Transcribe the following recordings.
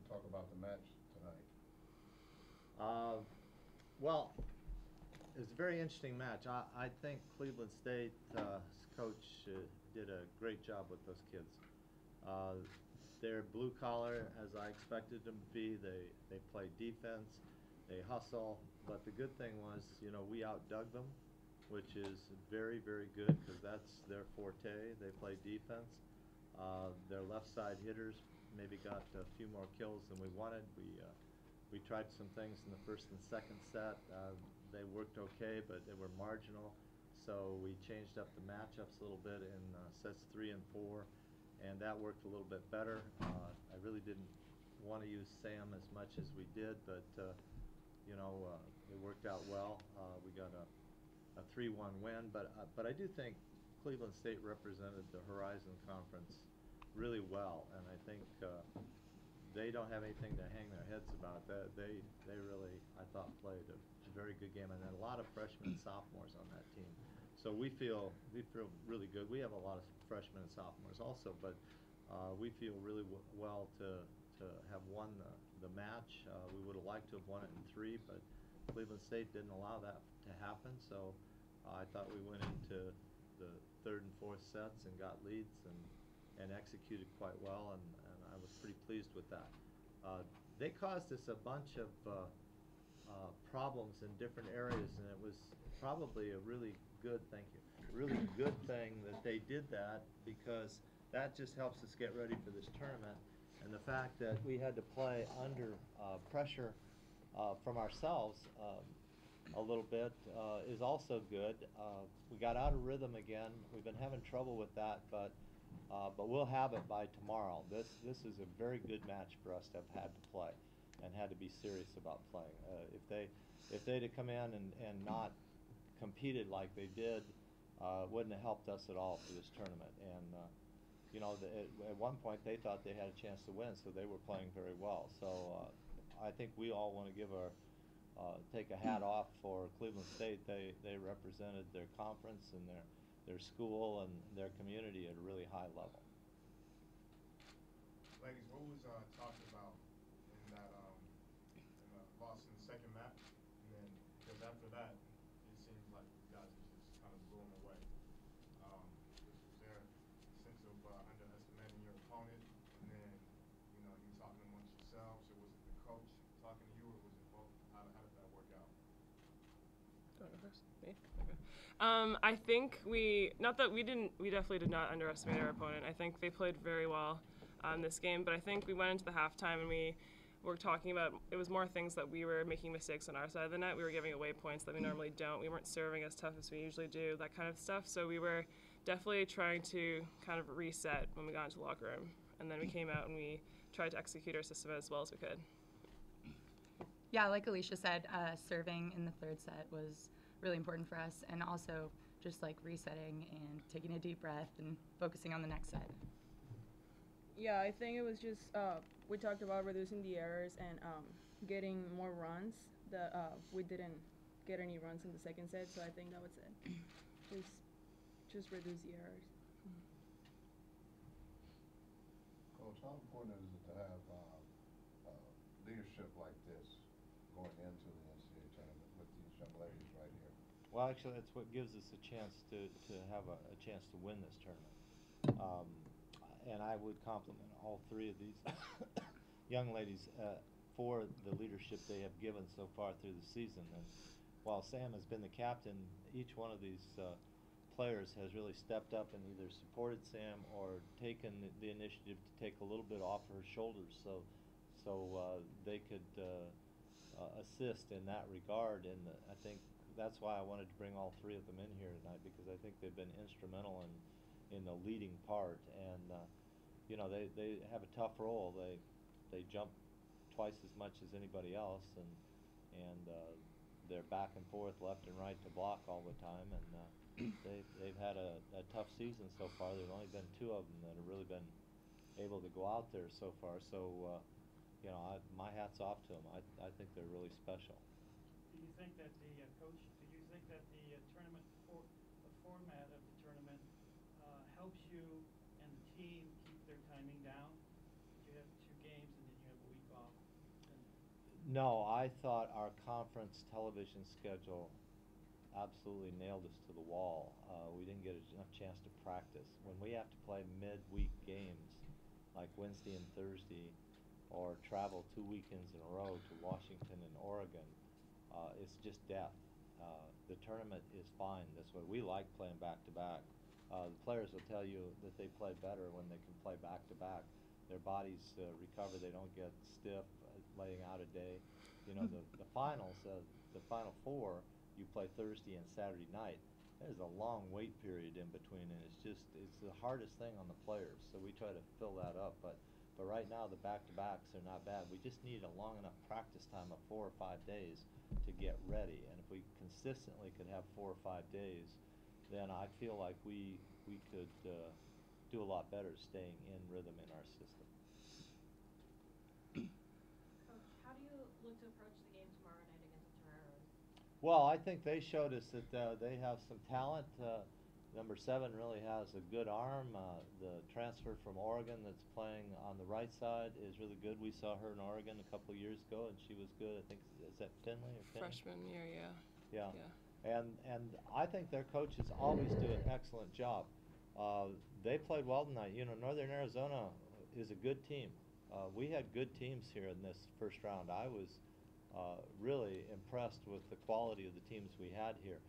talk about the match tonight. Well, it was a very interesting match. I think Cleveland State coach did a great job with those kids. They're blue collar, as I expected them to be. They play defense, they hustle. But the good thing was, you know, we outdug them, which is very, very good because that's their forte. They play defense. Their left side hitters maybe got a few more kills than we wanted. We tried some things in the first and second set. They worked okay, but they were marginal. So we changed up the matchups a little bit in sets 3 and 4, and that worked a little bit better. I really didn't want to use Sam as much as we did, but you know, it worked out well. We got a 3-1 win, but I do think Cleveland State represented the Horizon Conference really well, and I think they don't have anything to hang their heads about. They really, I thought, played a very good game, and then a lot of freshmen and sophomores on that team. So we feel really good. We have a lot of freshmen and sophomores also, but we feel really well to have won the match. We would have liked to have won it in 3, but Cleveland State didn't allow that to happen. So I thought we went into the 3rd and 4th sets and got leads and executed quite well, and I was pretty pleased with that. They caused us a bunch of problems in different areas, and it was probably a really good, thank you, really good thing that they did that, because that just helps us get ready for this tournament. And the fact that we had to play under pressure from ourselves a little bit is also good. We got out of rhythm again. We've been having trouble with that, but we'll have it by tomorrow. This is a very good match for us to have had to play and had to be serious about playing. If they'd have come in and not competed like they did, it wouldn't have helped us at all for this tournament. And you know, at one point they thought they had a chance to win, so they were playing very well. So I think we all want to give take a hat off for Cleveland State. They represented their conference and their school and their community at a really high level. Ladies, what was talked about in that in the loss in the second match? And then, because after that, it seems like you guys are just kind of blown away. Was there a sense of underestimating your opponent? And then, you know, you talking amongst yourselves, or was it the coach talking to you, or was it both? How did that work out? Do you want to go first? Me? Okay. I think we definitely did not underestimate our opponent. I think they played very well this game, but I think we went into the halftime and we were talking about, it was more things that we were making mistakes on our side of the net. We were giving away points that we normally don't. We weren't serving as tough as we usually do, that kind of stuff. So we were definitely trying to kind of reset when we got into the locker room. And then we came out and we tried to execute our system as well as we could. Yeah, like Alicia said, serving in the 3rd set was really important for us, and also just like resetting and taking a deep breath and focusing on the next set. Yeah, I think it was just we talked about reducing the errors and getting more runs. We didn't get any runs in the second set, so I think that was it. Just reduce the errors. Coach, how important is it to have leadership like this going into the NCAA tournament with these young ladies right here? Well, actually, that's what gives us a chance to have a chance to win this tournament. And I would compliment all 3 of these young ladies for the leadership they have given so far through the season. And while Sam has been the captain, each one of these players has really stepped up and either supported Sam or taken the initiative to take a little bit off her shoulders, so they could assist in that regard. And I think that's why I wanted to bring all 3 of them in here tonight, because I think they've been instrumental in the leading part. And you know, they have a tough role. They jump twice as much as anybody else, and they're back and forth, left and right to block all the time. And they've had a tough season so far. There've only been 2 of them that have really been able to go out there so far. So you know, my hat's off to them. I think they're really special. Do you think that the coach? Do you think that the tournament, the format of the tournament, helps you and the team keep their timing down? You have 2 games and then you have a week off. No, I thought our conference television schedule absolutely nailed us to the wall. We didn't get enough chance to practice. When we have to play midweek games, like Wednesday and Thursday, or travel 2 weekends in a row to Washington and Oregon, it's just death. The tournament is fine this way. We like playing back-to-back. The players will tell you that they play better when they can play back-to-back. Their bodies recover. They don't get stiff laying out a day. You know, the finals, the Final Four, you play Thursday and Saturday night. There's a long wait period in between, and it's the hardest thing on the players. So we try to fill that up. But right now, the back-to-backs are not bad. We just need a long enough practice time of 4 or 5 days to get ready. And if we consistently could have 4 or 5 days, then I feel like we could do a lot better staying in rhythm in our system. Coach, how do you look to approach the game tomorrow night against the Toreros? Well, I think they showed us that they have some talent. Number 7 really has a good arm. The transfer from Oregon that's playing on the right side is really good. We saw her in Oregon a couple of years ago, and she was good. I think, is that Finley or Finley? Freshman year, Yeah. yeah. And I think their coaches always do an excellent job. They played well tonight. You know, Northern Arizona is a good team. We had good teams here in this first round. I was really impressed with the quality of the teams we had here.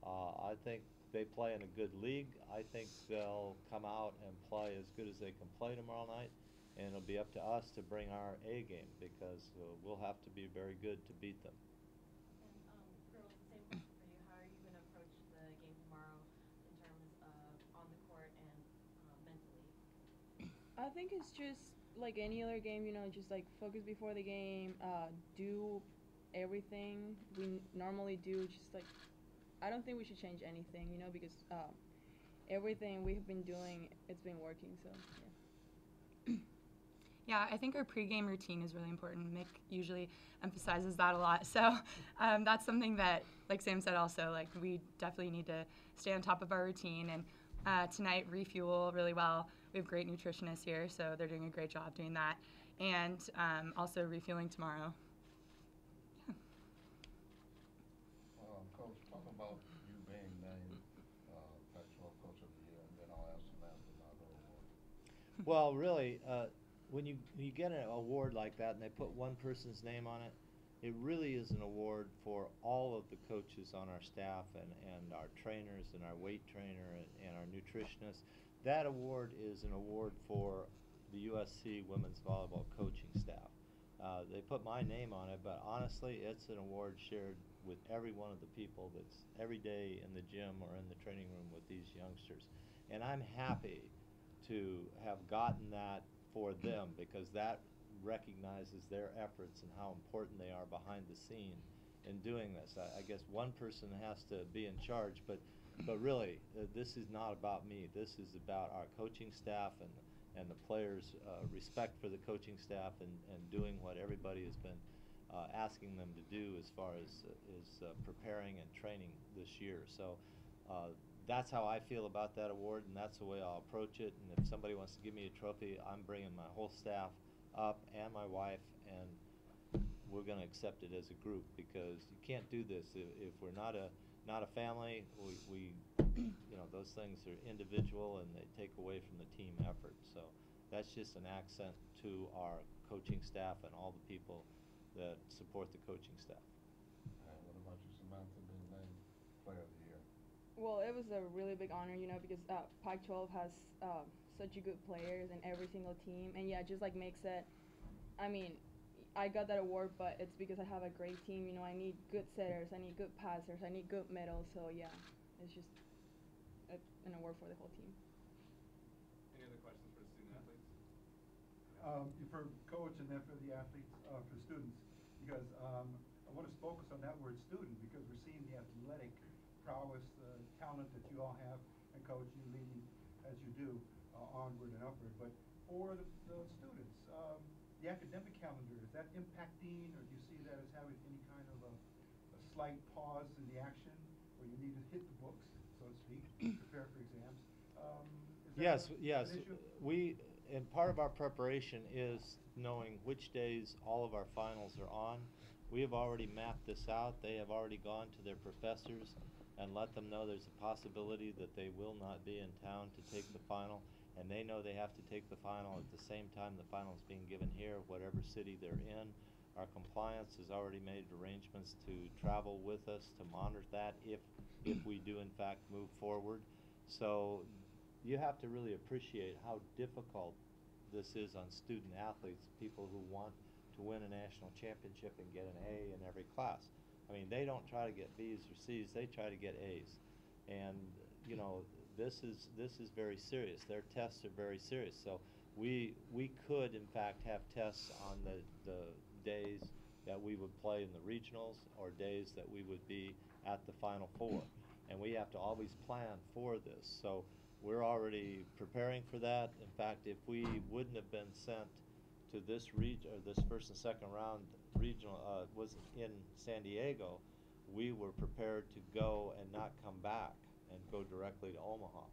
I think they play in a good league. I think they'll come out and play as good as they can play tomorrow night, and it'll be up to us to bring our A game, because we'll have to be very good to beat them. And girls, the same question for you. How are you going to approach the game tomorrow in terms of on the court and mentally? I think it's just like any other game, you know, just like focus before the game, do everything we normally do. Just like, I don't think we should change anything, you know, because everything we have been doing, it's been working. So yeah. Yeah, I think our pregame routine is really important. Mick usually emphasizes that a lot. So that's something that, like Sam said also, like we definitely need to stay on top of our routine. And tonight, refuel really well. We have great nutritionists here, so they're doing a great job doing that. And also refueling tomorrow. Coach, talking about you being named Pac-12 Coach of the Year, and then I'll ask Samantha about the award. Well, really, when you get an award like that and they put one person's name on it, it really is an award for all of the coaches on our staff and our trainers and our weight trainer and our nutritionists. That award is an award for the USC women's volleyball coaching staff. They put my name on it, but honestly, it's an award shared with every one of the people that's every day in the gym or in the training room with these youngsters. And I'm happy to have gotten that for them, because that recognizes their efforts and how important they are behind the scene in doing this. I guess one person has to be in charge, but really, this is not about me. This is about our coaching staff and the players' respect for the coaching staff and doing what everybody has been asking them to do as far as preparing and training this year. So that's how I feel about that award, and that's the way I'll approach it. And if somebody wants to give me a trophy, I'm bringing my whole staff up and my wife, and we're going to accept it as a group, because you can't do this if we're not a family. We you know, those things are individual and they take away from the team effort. So that's just an accent to our coaching staff and all the people that support the coaching staff. What about you, Samantha, being named Player of the Year? Well, it was a really big honor, you know, because Pac-12 has such a good players in every single team. And yeah, just like Mick said, I mean, I got that award, but it's because I have a great team. You know, I need good setters, I need good passers, I need good middle. So yeah, it's just an award for the whole team. Any other questions for the student athletes? For coach and then for the athletes, for the students, because I want to focus on that word student, because we're seeing the athletic prowess, talent that you all have, and coach, you leading as you do onward and upward. But for the students, the academic calendar, is that impacting, or do you see that as having any kind of a slight pause in the action, where you need to hit the books, so to speak, prepare for exams? Yes. An issue? and part of our preparation is knowing which days all of our finals are on. We have already mapped this out. They have already gone to their professors and let them know there's a possibility that they will not be in town to take the final, and they know they have to take the final at the same time the final is being given here, whatever city they're in. Our compliance has already made arrangements to travel with us to monitor that if we do in fact move forward. So you have to really appreciate how difficult this is on student athletes, people who want to win a national championship and get an A in every class. I mean, they don't try to get B's or C's, they try to get A's. And you know, this is very serious. Their tests are very serious. So we could in fact have tests on the days that we would play in the regionals or days that we would be at the Final Four. And we have to always plan for this. So we're already preparing for that. In fact, if we wouldn't have been sent to this region, or this first and second round regional was in San Diego, we were prepared to go and not come back and go directly to Omaha.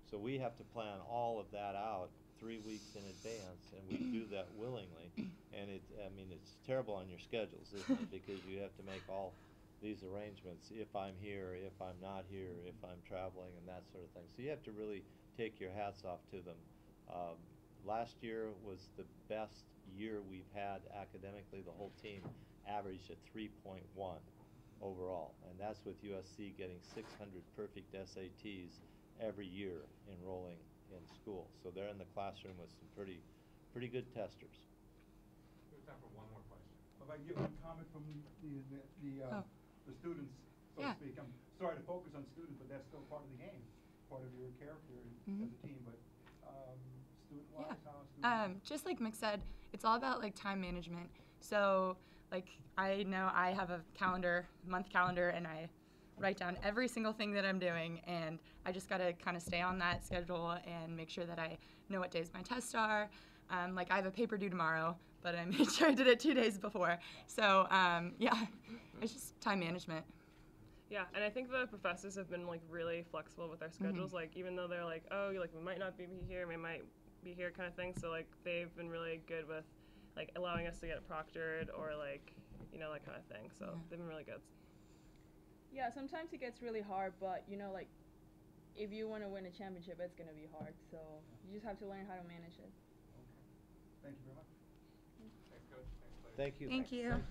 So we have to plan all of that out 3 weeks in advance, and we do that willingly. And I mean, it's terrible on your schedules, isn't it? Because you have to make all these arrangements, if I'm here, if I'm not here, if I'm traveling, and that sort of thing. So you have to really take your hats off to them. Last year was the best year we've had academically. The whole team averaged at 3.1 overall, and that's with USC getting 600 perfect SATs every year enrolling in school. So they're in the classroom with some pretty good testers. We have time for one more question. If I can get one comment from the students, so Yeah. to speak. I'm sorry to focus on students, but that's still part of the game, part of your character as a team. But student-wise, how students? Just like Mick said, it's all about like time management. So like I know I have a month calendar, and I write down every single thing that I'm doing, and I just gotta kind of stay on that schedule and make sure that I know what days my tests are. Like I have a paper due tomorrow, but I made sure I did it 2 days before. So yeah, it's just time management. Yeah, and I think the professors have been like really flexible with their schedules. Like even though they're like, oh, like we might not be here, we might be here, kind of thing. So like they've been really good with like allowing us to get it proctored or like that kind of thing. So they've been really good. Yeah, sometimes it gets really hard, but like if you want to win a championship, it's gonna be hard. So you just have to learn how to manage it. Thank you very much. Thanks, Coach. Thanks, players. Thank you. Thank you.